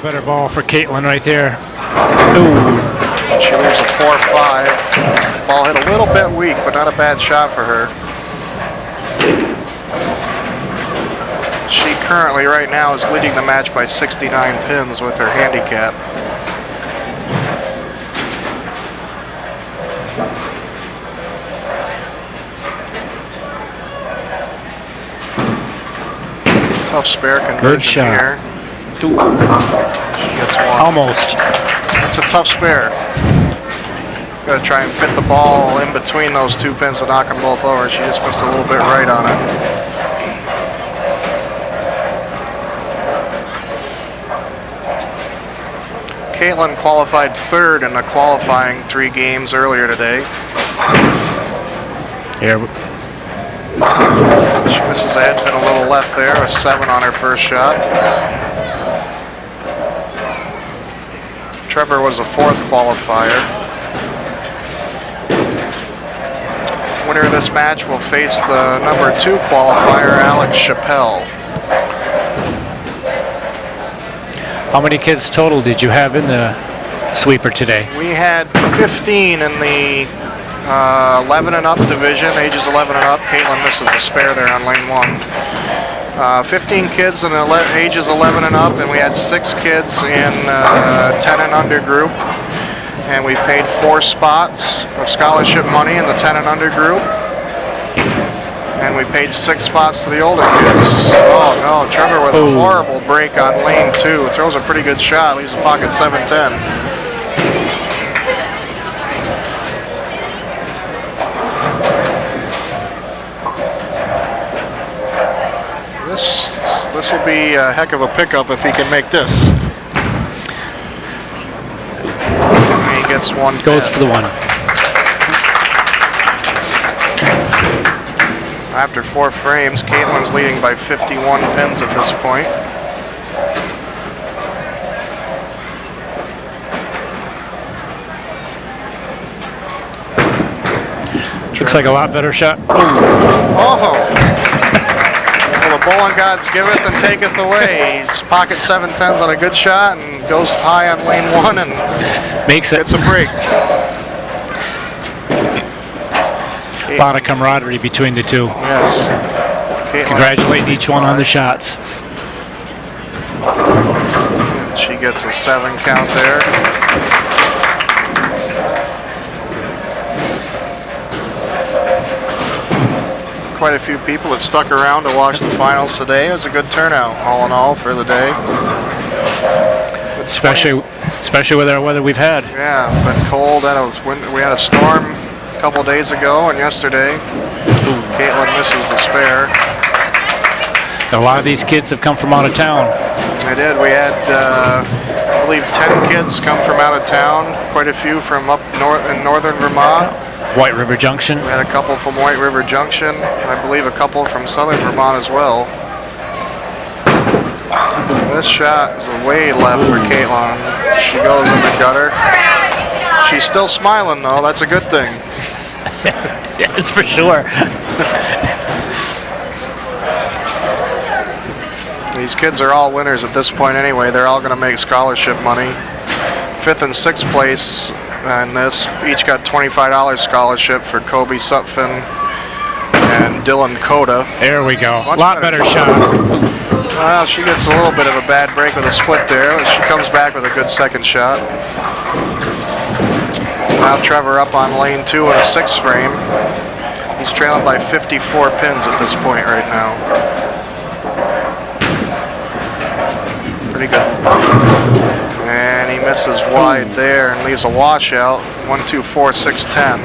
Better ball for Kaitlin right there. Ooh. She leaves a 4-5. Ball hit a little bit weak, but not a bad shot for her. She currently, right now, is leading the match by 69 pins with her handicap. Tough spare conversion. Good shot. Here. She gets one. Almost. It's a tough spare. Got to try and fit the ball in between those two pins to knock them both over. She just missed a little bit right on it. Kaitlin qualified third in the qualifying 3 games earlier today. Here. She misses a head pin a little left there, a 7 on her first shot. Trevor was a 4th qualifier. Winner of this match will face the number 2 qualifier, Chappell. How many kids total did you have in the sweeper today? We had 15 in the 11 and up division, ages 11 and up. Kaitlin misses the spare there on lane 1. 15 kids in the ages 11 and up, and we had 6 kids in 10 and under group. And we paid 4 spots of scholarship money in the 10 and under group. And we paid 6 spots to the older kids. Oh no, Trevor with a horrible break on lane 2. Throws a pretty good shot, leaves a pocket 7-10. This this will be a heck of a pickup if he can make this. And he gets one. Goes for the one. After 4 frames, Kaitlin's leading by 51 pins at this point. Looks like a lot better shot. Oh! Well, the bowling gods giveth and taketh away. He's pocket 7-10s on a good shot and goes high on lane 1 and makes it. Gets a break. A lot of camaraderie between the two. Yes. Kaitlin. Congratulate each one on the shots. She gets a 7 count there. Quite a few people that stuck around to watch the finals today. It was a good turnout, all in all, for the day. Especially with our weather we've had. Yeah, it's been cold. We had a storm a couple days ago and yesterday. Kaitlin misses the spare. A lot of these kids have come from out of town. They did. We had, I believe, 10 kids come from out of town. Quite a few from up north in northern Vermont. White River Junction. We had a couple from White River Junction. I believe a couple from southern Vermont as well. This shot is way left for Kaitlin. She goes in the gutter. She's still smiling though. That's a good thing. Yes, for sure. These kids are all winners at this point anyway. They're all going to make scholarship money. 5th and 6th place in this each got $25 scholarship for Kobe Sutphin and Dylan Coda. There we go. Much a lot better shot. Well, she gets a little bit of a bad break with a split there. She comes back with a good second shot. Now Trevor up on lane 2 in a 6th frame. He's trailing by 54 pins at this point right now. Pretty good. And he misses wide there and leaves a washout. 1, 2, 4, 6, 10. A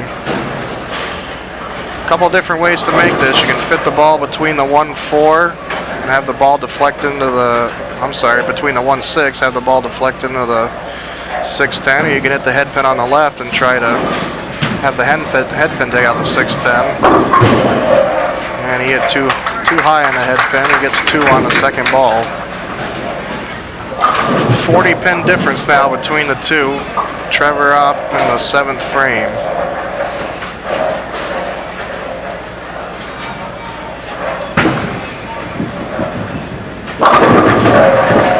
couple different ways to make this. You can fit the ball between the 1-4 and have the ball deflect into the, between the 1-6, have the ball deflect into the 6-10, or you can hit the head pin on the left and try to have the head pin take out the 6-10. And he hit too high on the head pin. He gets 2 on the second ball. 40 pin difference now between the two. Trevor up in the 7th frame.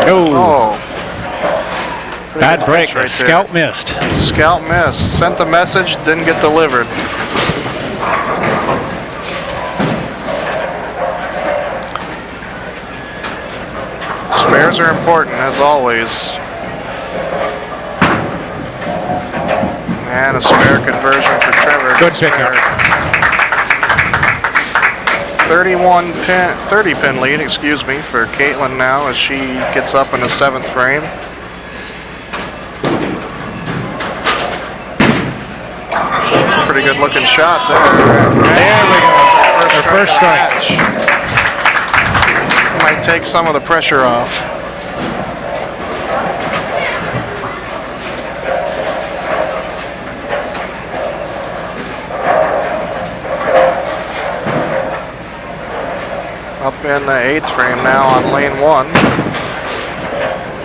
Oh. Bad break. Right Scout missed. Scout missed. Sent the message, didn't get delivered. Spares are important, as always. And a spare conversion for Trevor. Good pickup. 30 pin lead, excuse me, for Kaitlin now as she gets up in the 7th frame. Pretty good looking shot there. There we go. Her first strike. Might take some of the pressure off. Up in the 8th frame now on lane 1. A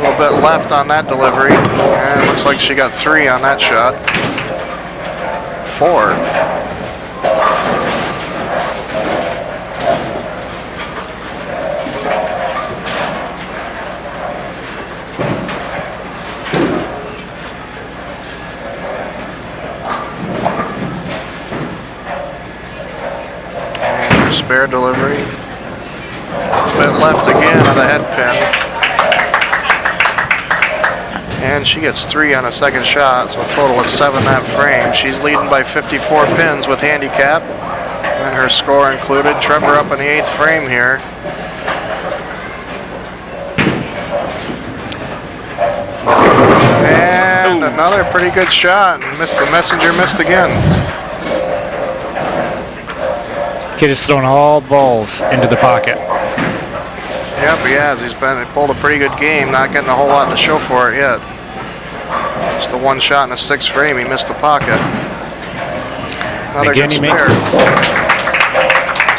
little bit left on that delivery. And it looks like she got 3 on that shot. 4. And spare delivery. Bit left again on the head pin. And she gets 3 on a second shot, so a total of 7 that frame. She's leading by 54 pins with handicap, and her score included. Trevor up in the 8th frame here. And another pretty good shot, and missed the messenger, missed again. Kid is throwing all balls into the pocket. Yep, he has. He pulled a pretty good game, not getting a whole lot to show for it yet. Just the one shot in the 6th frame, he missed the pocket. Another Again, good he makes spare.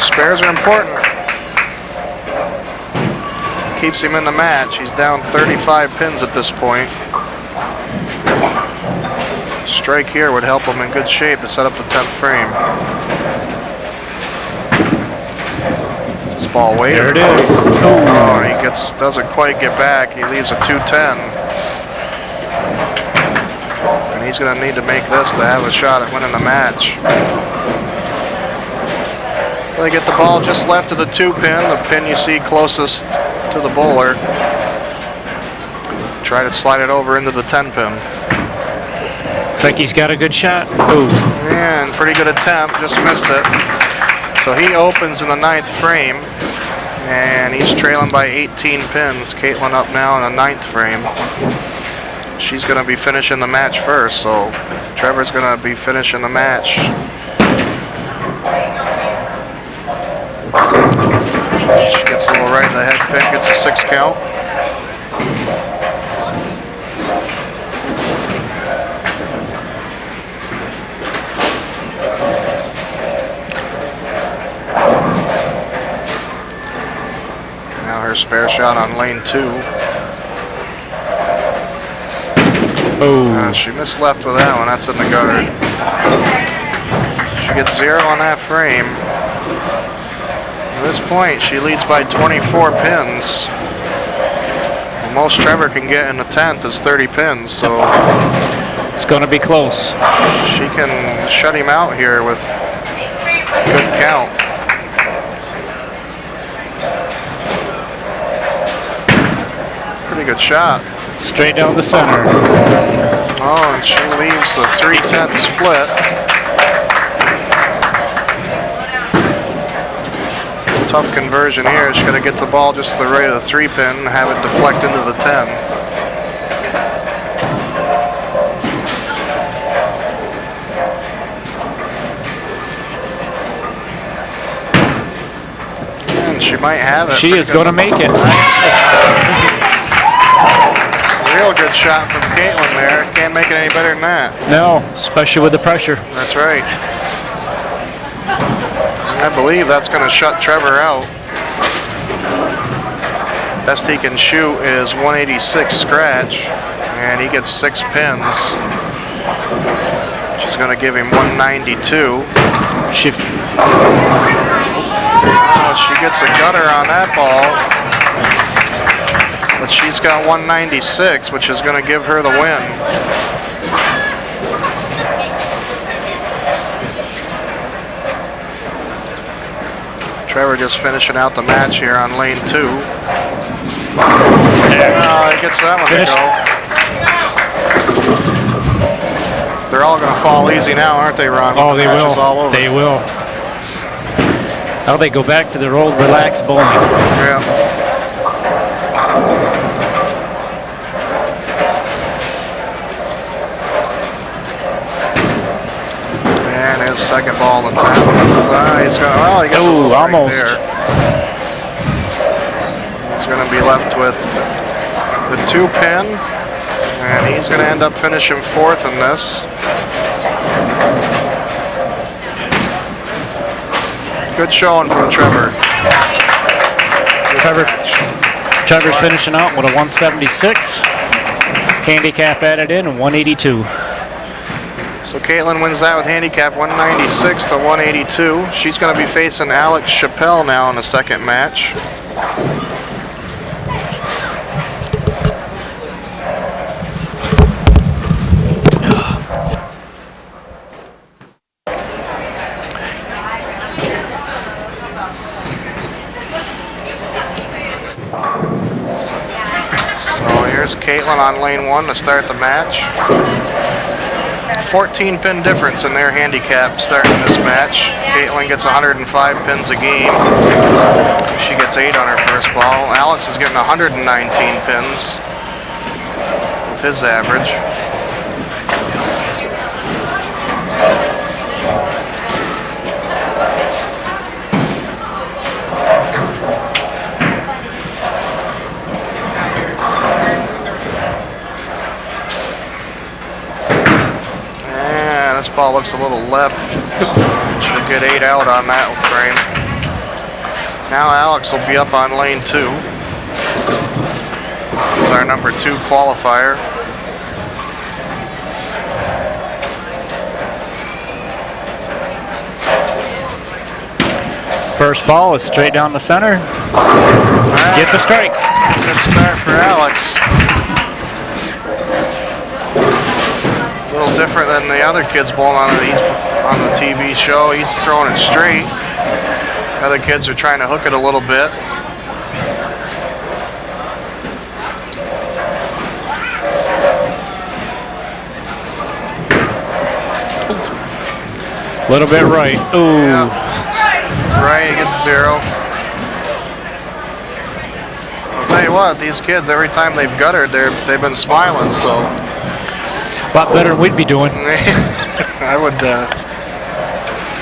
Spares are important. Keeps him in the match. He's down 35 pins at this point. Strike here would help him in good shape to set up the 10th frame. Is this ball waiting? There it is. Oh, and he doesn't quite get back. He leaves a 210. And he's going to need to make this to have a shot at winning the match. They get the ball just left of the 2-pin, the pin you see closest to the bowler. Try to slide it over into the 10-pin. Looks like he's got a good shot. Oh. And pretty good attempt, just missed it. So he opens in the 9th frame, and he's trailing by 18 pins. Kaitlin up now in the 9th frame. She's going to be finishing the match first, so Trevor's going to be finishing the match. She gets a little right in the head pin, gets a 6 count. Now her spare shot on lane 2. Oh. She missed left with that one, that's in the gutter. She gets 0 on that frame. At this point, she leads by 24 pins. The most Trevor can get in the 10th is 30 pins, so it's going to be close. She can shut him out here with a good count. Pretty good shot. Straight down the center. Oh, and she leaves a 3-10 split. Tough conversion here. She's going to get the ball just to the right of the 3-pin and have it deflect into the 10. And she might have it. She is going to make it. Real good shot from Kaitlin there. Can't make it any better than that. No, especially with the pressure. That's right. I believe that's going to shut Trevor out. Best he can shoot is 186 scratch, and he gets 6 pins, which is going to give him 192. She gets a gutter on that ball, but she's got 196, which is going to give her the win. Trevor just finishing out the match here on lane 2. He gets that one to go. They're all going to fall easy now, aren't they, Ron? Oh, they will. All over. They will. Now they go back to their old relaxed bowling. Yeah. And his second ball in the 10th. He's going. Well, he gets a little almost. break there. He's going to be left with the 2-pin, and he's going to end up finishing 4th in this. Good showing from Trevor. Trevor's finishing out with a 176. Handicap added in, 182. So Kaitlin wins that with handicap 196 to 182. She's going to be facing Chappell now in the second match. So here's Kaitlin on lane 1 to start the match. 14 pin difference in their handicap starting this match. Kaitlin gets 105 pins a game. She gets 8 on her first ball. Alex is getting 119 pins with his average. First ball looks a little left. Should get 8 out on that frame. Now Alex will be up on lane 2. This is our number 2 qualifier. First ball is straight down the center. Gets a strike. Good start for Alex. A little different than the other kids bowling on the TV show. He's throwing it straight. The other kids are trying to hook it a little bit. A little bit right. Ooh. Yeah. Right, he gets 0. I'll tell you what, these kids, every time they've guttered, they've been smiling, so. A lot better than we'd be doing. I would,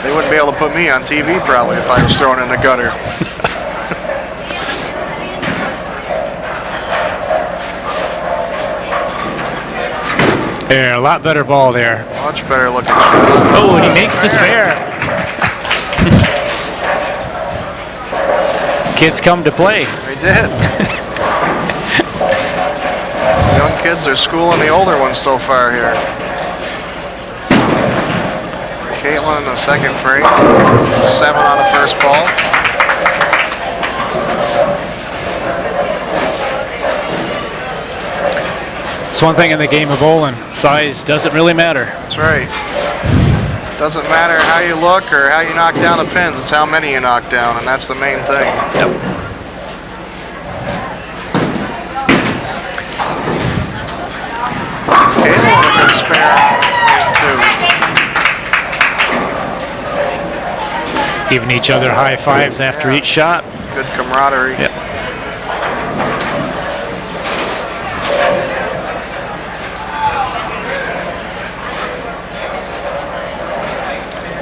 they wouldn't be able to put me on TV probably if I was thrown in the gutter. Yeah, a lot better ball there. Much better looking shot. Oh, and he makes the spare. Kids come to play. They did. Young kids are schooling the older ones so far here. Kaitlin in the second frame. 7 on the first ball. It's one thing in the game of bowling. Size doesn't really matter. That's right. Doesn't matter how you look or how you knock down the pins, it's how many you knock down, and that's the main thing. Yep. Kaitlin with a good spare, lane 2. Giving each other high fives after each shot. Good camaraderie. Yep.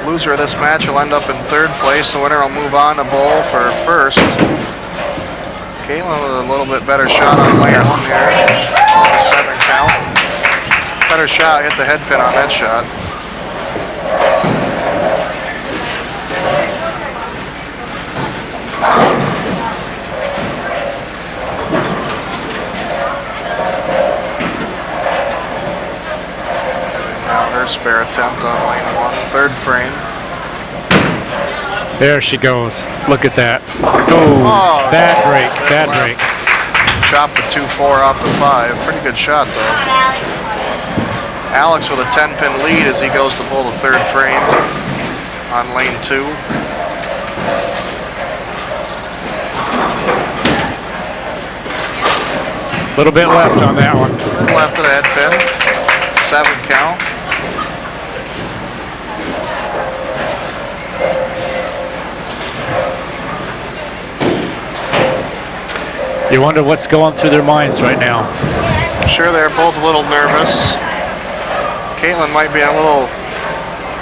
Loser of this match will end up in 3rd place. The winner will move on to bowl for 1st. Kaitlin with a little bit better shot on lane 1 here. 7 count. Better shot, hit the head pin on that shot. Now her spare attempt on lane 1, 3rd frame. There she goes. Look at that. Oh, bad break, bad break. Chopped the 2-4 off the 5. Pretty good shot though. Alex with a 10-pin lead as he goes to pull the 3rd frame on lane 2. Little bit left on that one. Left of the head pin. 7 count. You wonder what's going through their minds right now. I'm sure they're both a little nervous. Kaitlin might be in a little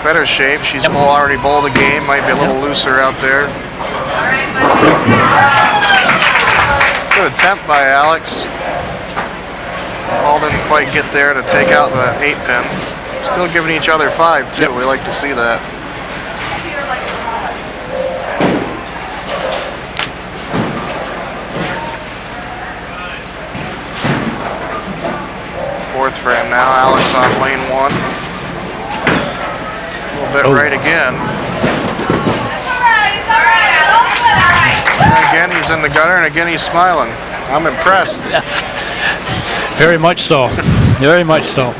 better shape. She's already bowled a game, might be a little looser out there. Good attempt by Alex. Ball didn't quite get there to take out the 8-pin. Still giving each other 5 too. We like to see that. Fourth frame now. Alex on lane 1. A little bit right again. And again, he's in the gutter, and again, he's smiling. I'm impressed. Very much so. Very much so.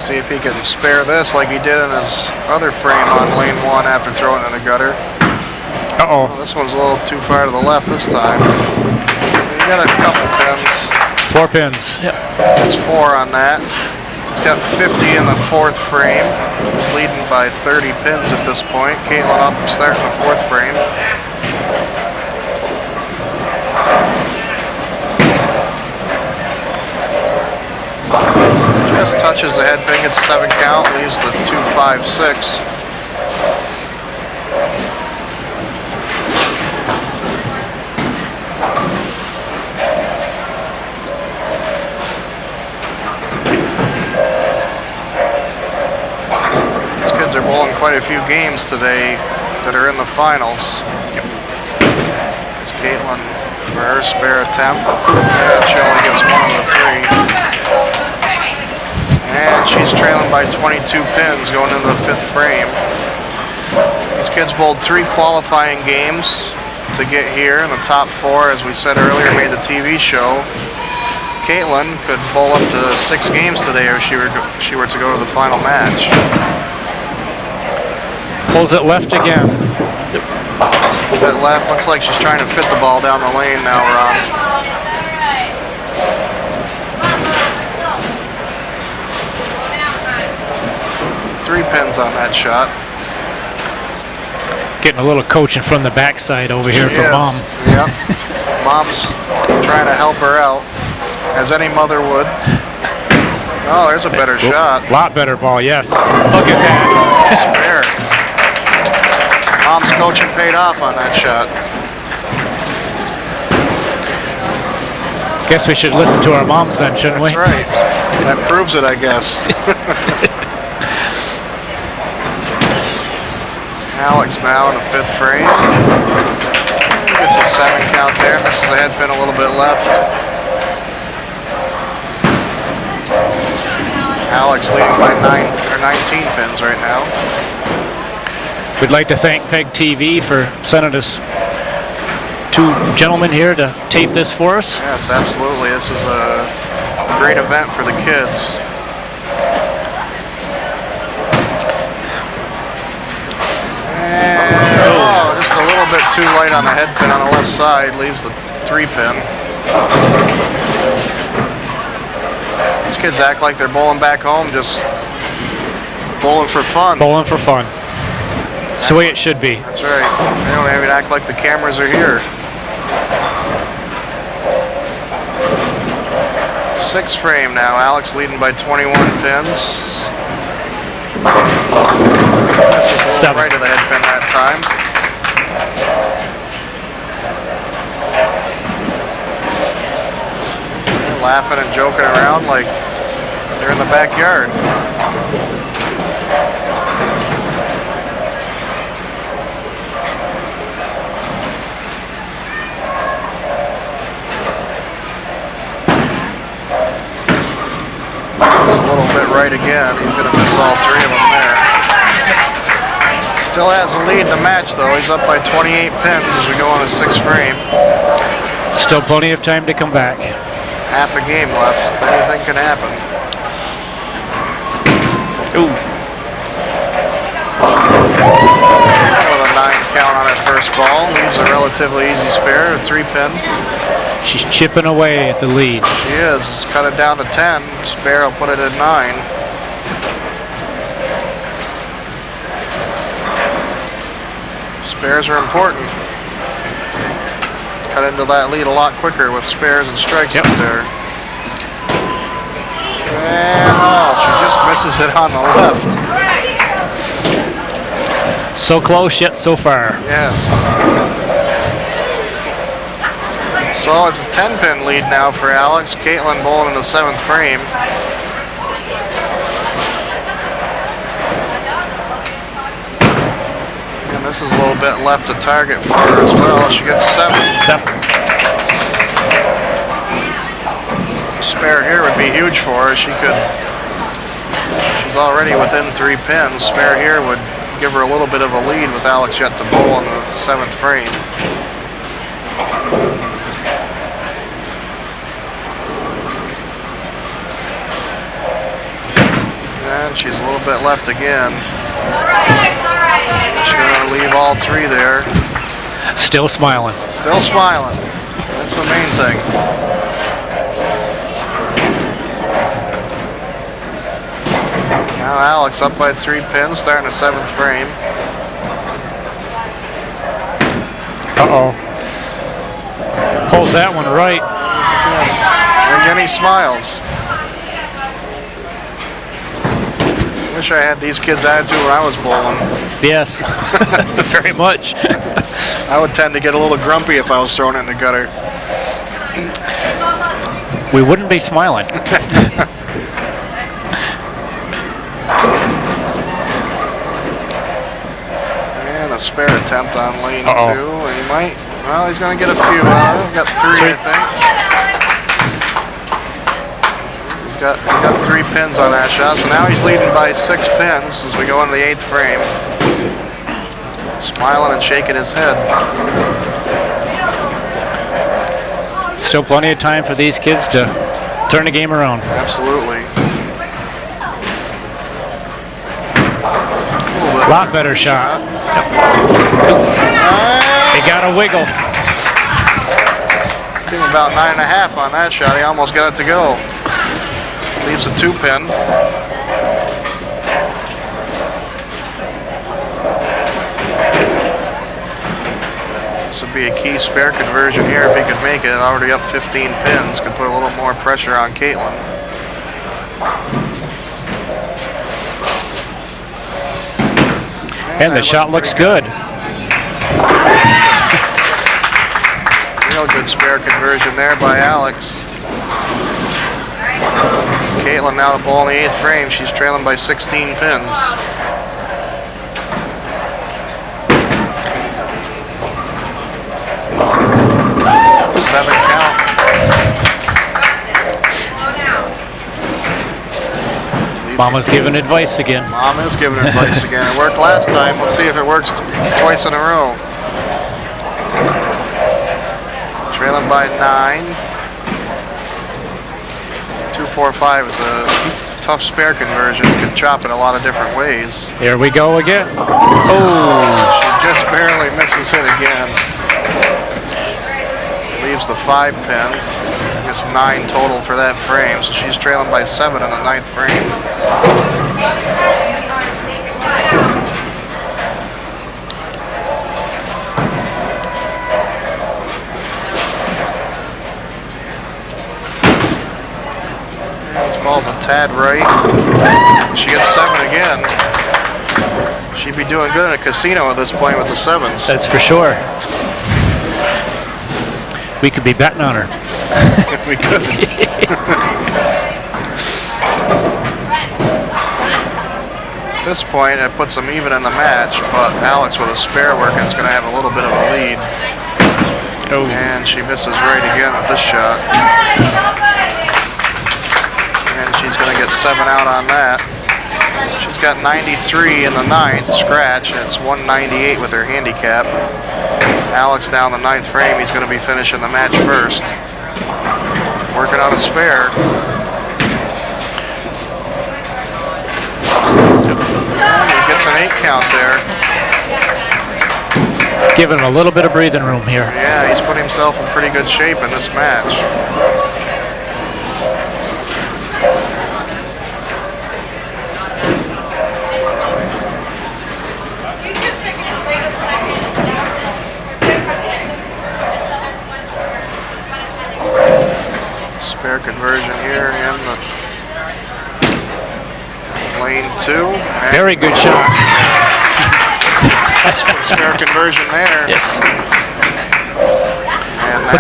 See if he can spare this like he did in his other frame on lane 1 after throwing it in the gutter. Uh-oh. Oh, this one's a little too far to the left this time. He got a couple pins. 4 pins. Yep. That's 4 on that. He's got 50 in the 4th frame. He's leading by 30 pins at this point. Kaitlin up starting the 4th frame. Just touches the head pin, gets 7 count, leaves the 2-5-6. quite a few games today that are in the finals. It's Kaitlin for her spare attempt. And she only gets one of the three. And she's trailing by 22 pins going into the 5th frame. These kids bowled 3 qualifying games to get here, and the top 4, as we said earlier, made the TV show. Kaitlin could bowl up to 6 games today if she were to go to the final match. Pulls it left again. Bit left. Looks like she's trying to fit the ball down the lane now, Ron. Three pins on that shot. Getting a little coaching from the backside over here from Mom. Yep. Mom's trying to help her out, as any mother would. Oh, there's a better shot. Lot better ball, yes. Look at that. Spare. Mom's coaching paid off on that shot. Guess we should listen to our moms then, shouldn't we? That's right. That proves it, I guess. Alex now in the 5th frame. Gets a 7 count there. Misses the head pin a little bit left. Alex leading by 19 pins right now. We'd like to thank PEGTV for sending us 2 gentlemen here to tape this for us. Yes, absolutely. This is a great event for the kids. And, just a little bit too light on the head pin on the left side. Leaves the 3 pin. These kids act like they're bowling back home, just bowling for fun. Bowling for fun. That's the way it should be. That's right. They don't even act like the cameras are here. 6th frame now. Alex leading by 21 pins. This is a little right of the head pin that time. They're laughing and joking around like they're in the backyard. A little bit right again. He's going to miss all 3 of them there. Still has the lead in the match, though. He's up by 28 pins as we go on a 6th frame. Still plenty of time to come back. Half a game left. Anything can happen. Ooh. With a 9 count on that first ball. Leaves a relatively easy spare, a 3 pin. She's chipping away at the lead. She is. It's cut it down to 10. Spare will put it at 9. Spares are important. Cut into that lead a lot quicker with spares and strikes up there. And she just misses it on the left. So close yet so far. Yes. So it's a 10-pin lead now for Alex. Kaitlin bowling in the 7th frame. And this is a little bit left to target for her as well. She gets 7. Spare here would be huge for her. She's already within 3 pins. Spare here would give her a little bit of a lead with Alex yet to bowl in the 7th frame. And she's a little bit left again. She's going to leave all 3 there. Still smiling. Still smiling. That's the main thing. Now Alex up by 3 pins, starting the 7th frame. Uh-oh. Pulls that one right. And again he smiles. Wish I had these kids' attitude when I was bowling. Yes, very much. I would tend to get a little grumpy if I was throwing it in the gutter. We wouldn't be smiling. a spare attempt on lane 2, Uh-oh. and he might. Well, he's going to get a few. Got 3, I think. He got 3 pins on that shot, so now he's leading by 6 pins as we go into the 8th frame. Smiling and shaking his head. Still plenty of time for these kids to turn the game around. Absolutely. A lot better shot. He got a wiggle. Give him about 9.5 on that shot. He almost got it to go. Leaves a 2-pin. This would be a key spare conversion here if he could make it. Already up 15 pins. Could put a little more pressure on Kaitlin. And the shot looks good. Real good spare conversion there by Alex. Kaitlin now the ball in the 8th frame. She's trailing by 16 pins. Seven count. Mama's giving advice again. Mom is giving advice again. It worked last time. Let's see if it works twice in a row. Trailing by 9. 2-4-5 is a tough spare conversion. You can chop it a lot of different ways. Here we go again. Oh! She just barely misses it again. Leaves the 5-pin. It's 9 total for that frame, so she's trailing by 7 in the 9th frame. This ball's a tad right. She gets 7 again. She'd be doing good in a casino at this point with the 7s. That's for sure. We could be betting on her. We could. At this point, it puts them even in the match, but Alex with a spare working is going to have a little bit of a lead. Oh. And she misses right again with this shot. And she's going to get 7 out on that. She's got 93 in the 9th scratch, and it's 198 with her handicap. Alex now in the 9th frame. He's going to be finishing the match first. Working on a spare. And he gets an 8 count there. Giving him a little bit of breathing room here. Yeah, he's put himself in pretty good shape in this match. Spare conversion here in the lane 2. Very good shot. Spare conversion there. Yes. And now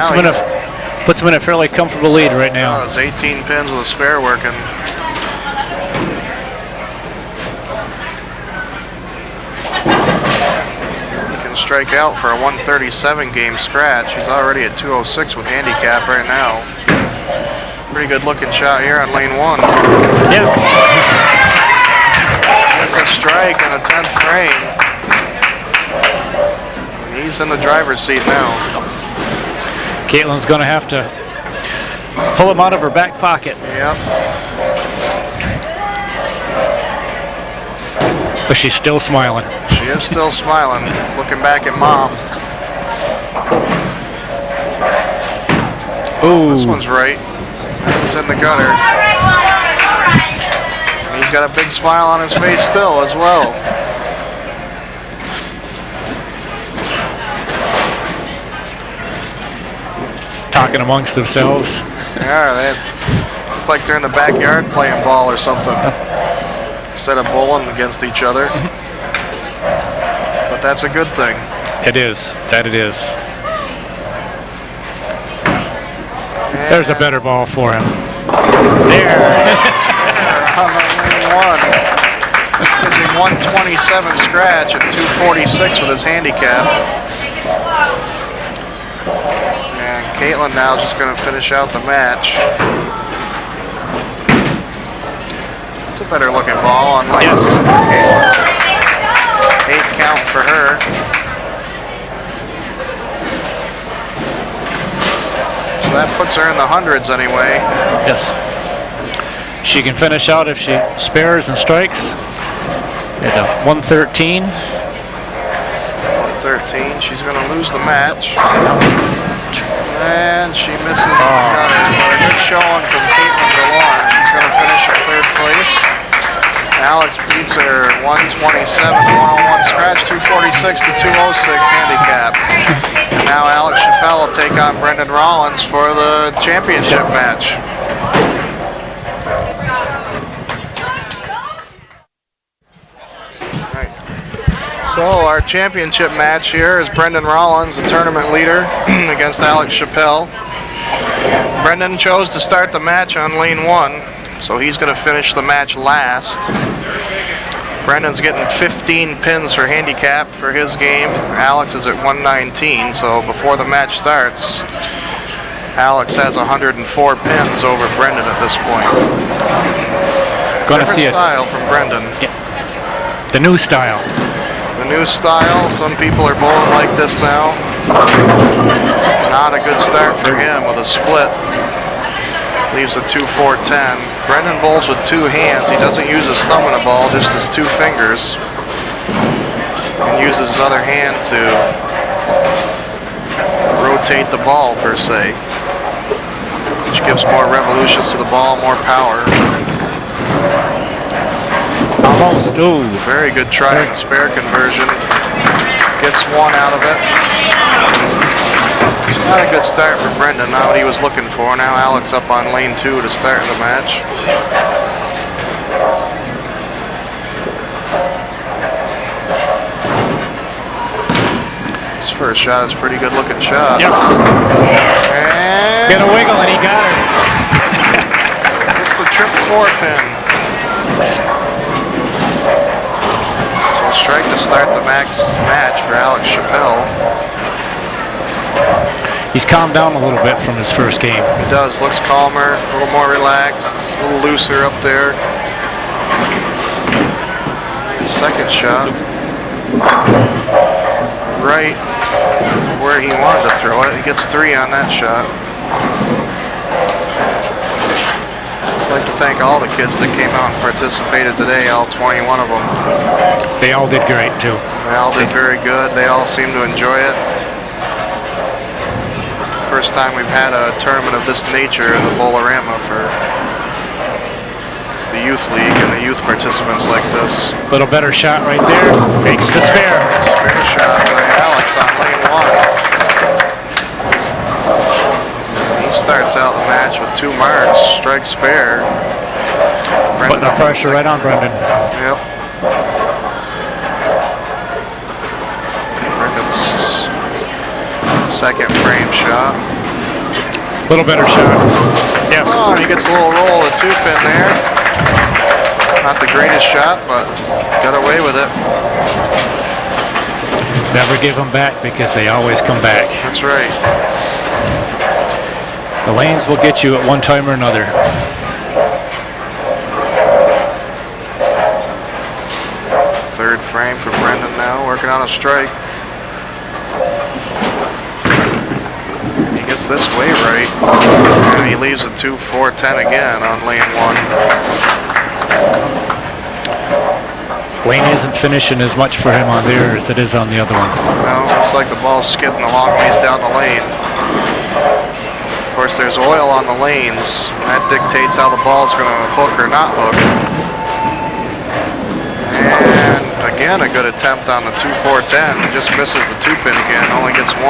puts him in a fairly comfortable lead right now. it's 18 pins with a spare working. He can strike out for a 137 game scratch. He's already at 206 with handicap right now. Pretty good looking shot here on lane 1. Yes. That's a strike in the 10th frame. He's in the driver's seat now. Kaitlin's going to have to pull him out of her back pocket. Yep. But she's still smiling. She is still smiling, looking back at Mom. Ooh. This one's right. It's in the gutter. And he's got a big smile on his face still as well. Talking amongst themselves. Yeah, they look like they're in the backyard playing ball or something instead of bowling against each other. But that's a good thing. It is. That it is. And There's a better ball for him. There. on the lane 1. Gives him 127 scratch and 246 with his handicap. And Kaitlin now just going to finish out the match. It's a better looking ball on lane. Yes. 8th count for her. So that puts her in the hundreds anyway. Yes. She can finish out if she spares and strikes at 113. 113. She's going to lose the match. And she misses another. But a good showing from Kaitlin Delorme. She's going to finish in 3rd place. Alex beats her 127 to 101 scratch, 246 to 206 handicap. And now Alex Chappell will take on Brendan Rollins for the championship match. Right. So our championship match here is Brendan Rollins, the tournament leader, against Alex Chappell. Brendan chose to start the match on lane 1. So he's going to finish the match last. Brendan's getting 15 pins for handicap for his game. Alex is at 119, so before the match starts, Alex has 104 pins over Brendan at this point. Going to see it. Style from Brendan. Yeah. The new style. The new style. Some people are bowling like this now. Not a good start for him with a split. Leaves a 2-4-10. Brendan bowls with 2 hands. He doesn't use his thumb in a ball, just his 2 fingers. And uses his other hand to rotate the ball, per se. Which gives more revolutions to the ball, more power. Almost. Ooh. Very good try in the spare conversion. Gets 1 out of it. Not a good start for Brendan, not what he was looking for. Now Alex up on lane 2 to start the match. His first shot is a pretty good looking shot. Yes. And get a wiggle and he got her. it's the triple 4 pin. So strike to start the match for Alex Chappell. He's calmed down a little bit from his first game. He does, looks calmer, a little more relaxed, a little looser up there. Second shot. Right where he wanted to throw it. He gets 3 on that shot. I'd like to thank all the kids that came out and participated today, all 21 of them. They all did great too. They all did very good. They all seemed to enjoy it. First time we've had a tournament of this nature in the Bowlerama for the youth league and the youth participants like this. Little better shot right there. Makes the spare. Spare shot by Alex on lane 1. He starts out the match with 2 marks, strike spare. Putting the pressure right on Brendan. Yep. Brendan's second frame shot. Little better shot. Yes. Oh, he gets a little roll of 2 pin there. Not the greatest shot, but got away with it. Never give them back because they always come back. That's right. The lanes will get you at one time or another. Third frame for Brendan now, working on a strike. This way right, and he leaves a 2-4-10 again on lane 1. Lane isn't finishing as much for him on there as it is on the other one. No, looks like the ball's skidding a long ways down the lane. Of course, there's oil on the lanes. That dictates how the ball's going to hook or not hook. And again, a good attempt on the 2-4-10. He just misses the 2-pin again, only gets 1.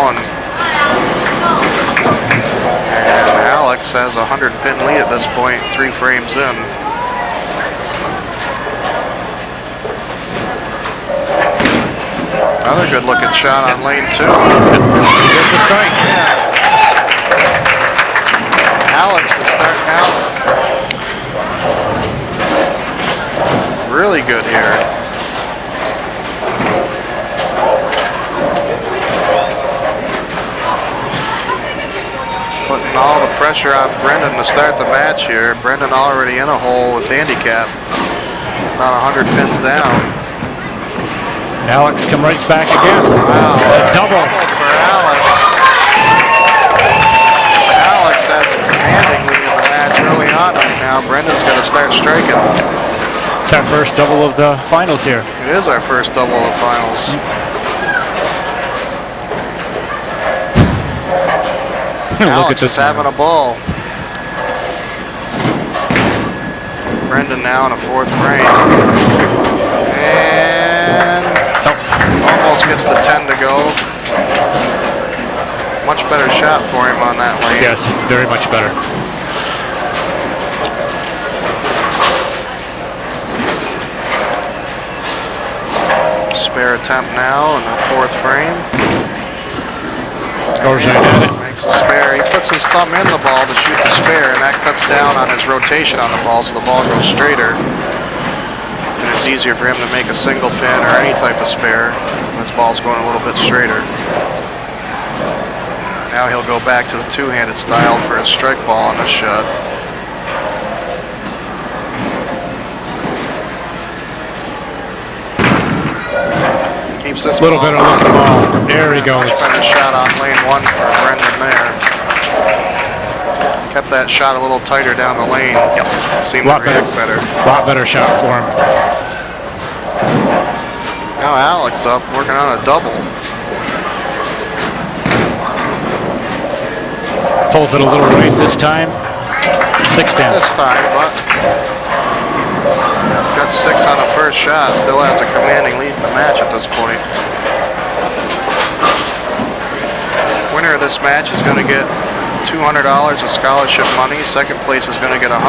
And Alex has a 100-pin lead at this point, 3 frames in. Another good-looking shot on lane 2. Gets a strike. Yeah. Alex is starting out really good here. all the pressure on Brendan to start the match here. Brendan already in a hole with handicap. About 100 pins down. Alex come right back again. Wow. A double for Alex. Alex has a commanding lead in the match early on right now. Brendan's got to start striking. It's our first double of the finals here. It is our first double of the finals. Look Alex at this is having a ball. Brendan now in a 4th frame. And almost gets the 10 to go. Much better shot for him on that lane. Yes, very much better. Spare attempt now in the 4th frame. Goes right at it. Makes a spare. He puts his thumb in the ball to shoot the spare, and that cuts down on his rotation on the ball, so the ball goes straighter. And it's easier for him to make a single pin or any type of spare when his ball's going a little bit straighter. Now he'll go back to the two-handed style for his strike ball on this shot. Keeps this little bit of looking ball. There he goes. Much better shot on lane 1 for Brendan there. Kept that shot a little tighter down the lane. Yep. Seemed to react better. Lot better shot for him. Now Alex up, working on a double. Pulls it a little right this time. 6 pins. This time, but got 6 on the first shot. Still has a commanding lead in the match at this point. Winner of this match is going to get $200 of scholarship money. Second place is going to get $100.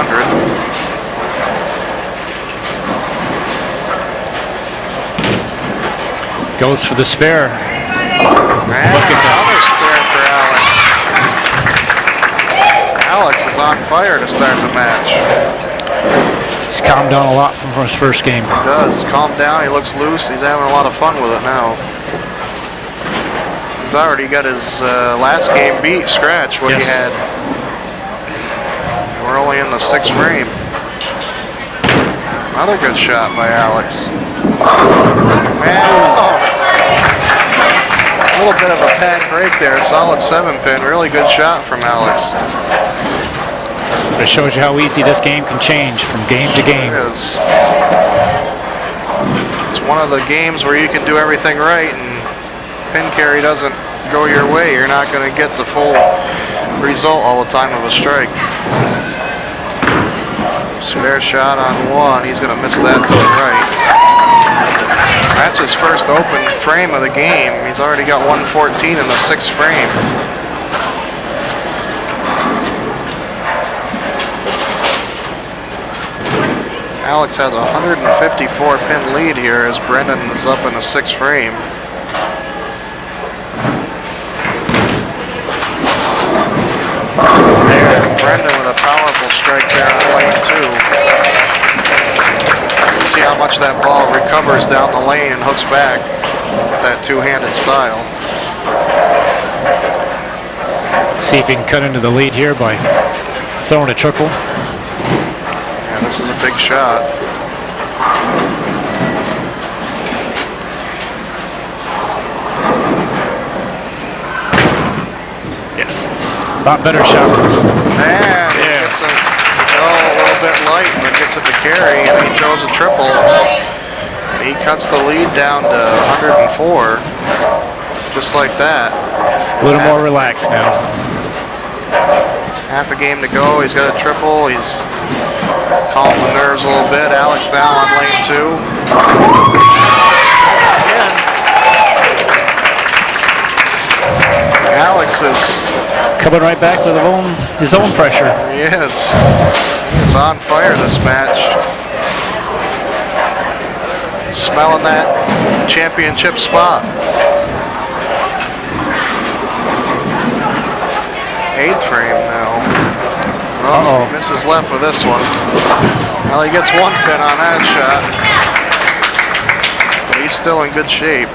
Goes for the spare. And look at that. Another spare for Alex. Alex is on fire to start the match. He's calmed down a lot from his first game. He does. He's calmed down. He looks loose. He's having a lot of fun with it now. He's already got his last game beat, scratch, what he had. We're only in the 6th frame. Another good shot by Alex. And a little bit of a pad break there. Solid 7-pin. Really good shot from Alex. It shows you how easy this game can change from game to game. It is. It's one of the games where you can do everything right and pin carry doesn't go your way. You're not going to get the full result all the time of a strike. Spare shot on 1. He's going to miss that to the right. That's his first open frame of the game. He's already got 114 in the 6th frame. Alex has a 154 pin lead here as Brendan is up in the 6th frame. There, Brendan with a powerful strike there on lane 2. See how much that ball recovers down the lane and hooks back with that two-handed style. See if he can cut into the lead here by throwing a triple. Yeah, this is a big shot. Yes. A lot better shot. And he gets it a little bit light, but gets it to carry, and he throws a triple. He cuts the lead down to 104, just like that. A little more relaxed now. Half a game to go. He's got a triple. He's calmed the nerves a little bit. Alex now on lane 2. Again. Alex is coming right back with his own pressure. He is. He is on fire this match. Smelling that championship spot. 8th frame now. Oh, misses left with this one. Well, he gets 1 pin on that shot. But he's still in good shape.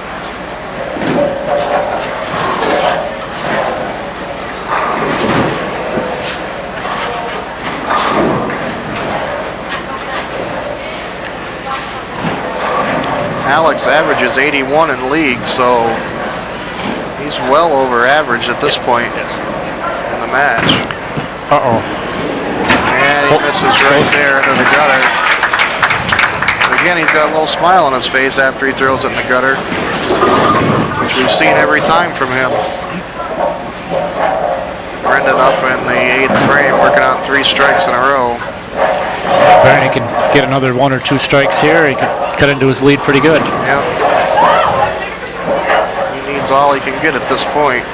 Alex averages 81 in league, so he's well over average at this point in the match. Uh-oh. And he misses right there into the gutter. Again, he's got a little smile on his face after he throws it in the gutter, which we've seen every time from him. Brendan up in the 8th frame, working on 3 strikes in a row. Barney can get another 1 or 2 strikes here. He can cut into his lead pretty good. Yep. He needs all he can get at this point.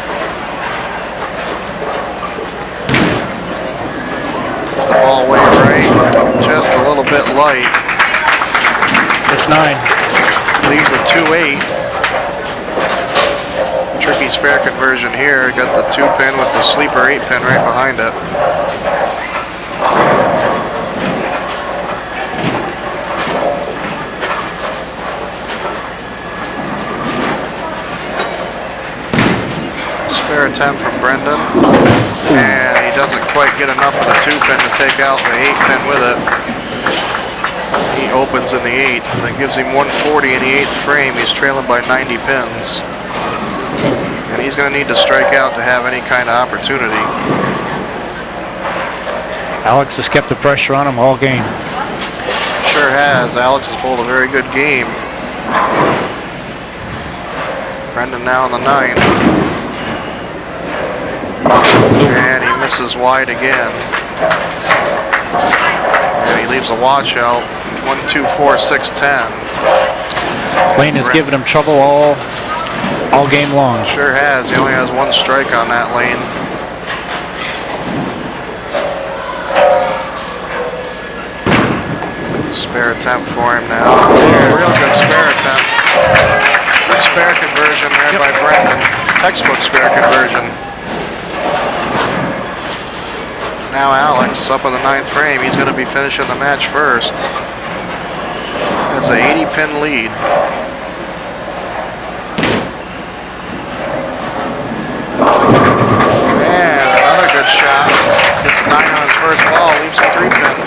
Gets the ball way right, just a little bit light. It's 9. Leaves a 2-8. Tricky spare conversion here. Got the 2-pin with the sleeper 8-pin right behind it. Spare attempt from Brendan. And he doesn't quite get enough of the 2-pin to take out the 8-pin with it. He opens in the 8th. That gives him 140 in the 8th frame. He's trailing by 90 pins. And he's going to need to strike out to have any kind of opportunity. Alex has kept the pressure on him all game. Sure has. Alex has bowled a very good game. Brendan now on the 9. And he misses wide again. And he leaves a washout. 1, 2, 4, 6, 10. Lane has given him trouble all game long. Sure has. He only has 1 strike on that lane. Spare attempt for him now. Real good spare attempt. Good spare conversion there by Brendan. Textbook spare conversion. Now Alex up in the 9th frame. He's going to be finishing the match first. That's an 80-pin lead. And another good shot. Gets 9 on his first ball. Leaves a 3-pin.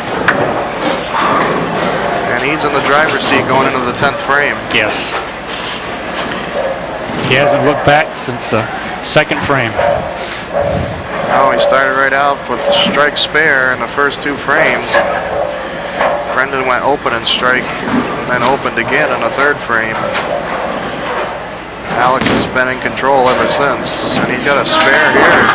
And he's in the driver's seat going into the 10th frame. Yes. He hasn't looked back since the 2nd frame. Oh, he started right out with the strike spare in the first 2 frames. Brendan went open and strike, and then opened again in the 3rd frame. Alex has been in control ever since, and he's got a spare here.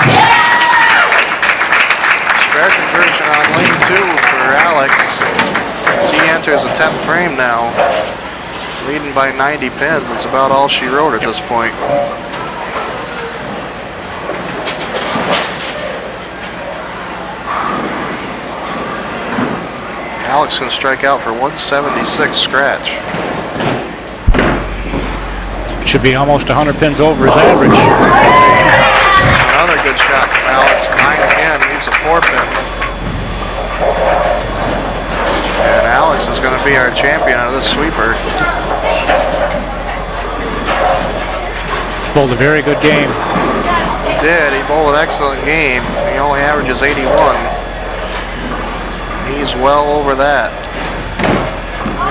Spare conversion on lane 2 for Alex, as he enters the 10th frame now, leading by 90 pins. That's about all she wrote at this point. Alex going to strike out for 176 scratch. Should be almost 100 pins over his average. Another good shot from Alex. 9 again, leaves a 4-pin. And Alex is going to be our champion of this sweeper. He's bowled a very good game. He did. He bowled an excellent game. He only averages 81. He's well over that.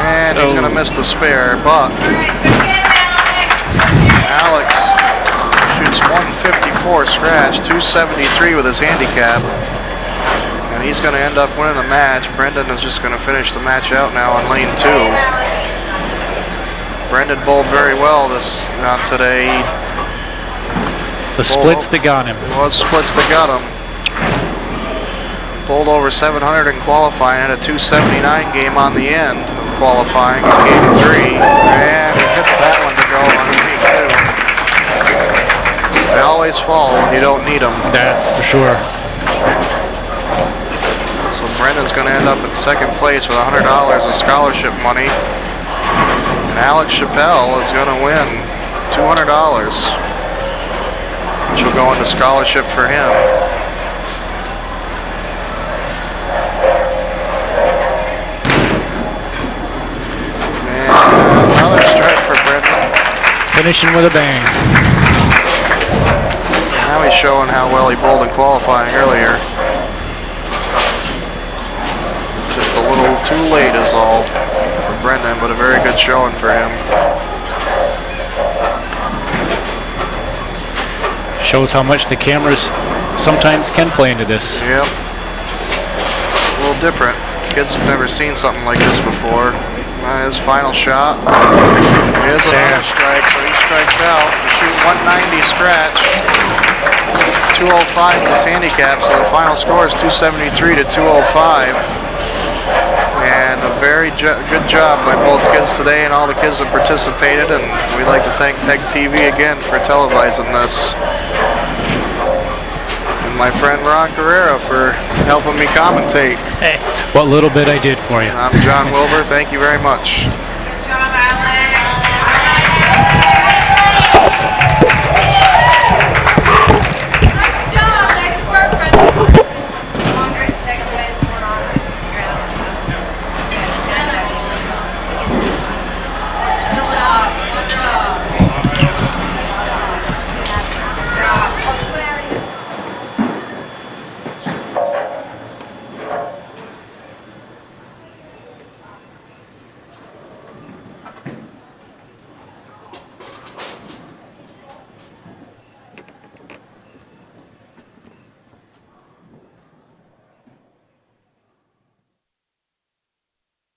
And he's going to miss the spare, but Alex shoots 154 scratch, 273 with his handicap. And he's going to end up winning the match. Brendan is just going to finish the match out now on lane 2. Brendan bowled very well today. It's the splits that got him. It was splits that got him. Bowled over 700 in qualifying, had a 279 game on the end of qualifying in game 3. And he hits that one to go on game 2. They always fall when you don't need them. That's for sure. So Brendan's going to end up in 2nd place with $100 of scholarship money. And Alex Chappell is going to win $200, which will go into scholarship for him. Finishing with a bang. Now he's showing how well he bowled in qualifying earlier. Just a little too late is all for Brendan, but a very good showing for him. Shows how much the cameras sometimes can play into this. Yep. It's a little different. Kids have never seen something like this before. His final shot is another strike, so he strikes out. Shoot 190 scratch. 205 is his handicap, so the final score is 273 to 205. And a very good job by both kids today and all the kids that participated, and we'd like to thank PEGTV again for televising this. And my friend Ron Carrara for helping me commentate. Hey, what little bit I did for you. I'm John Wilbur, thank you very much.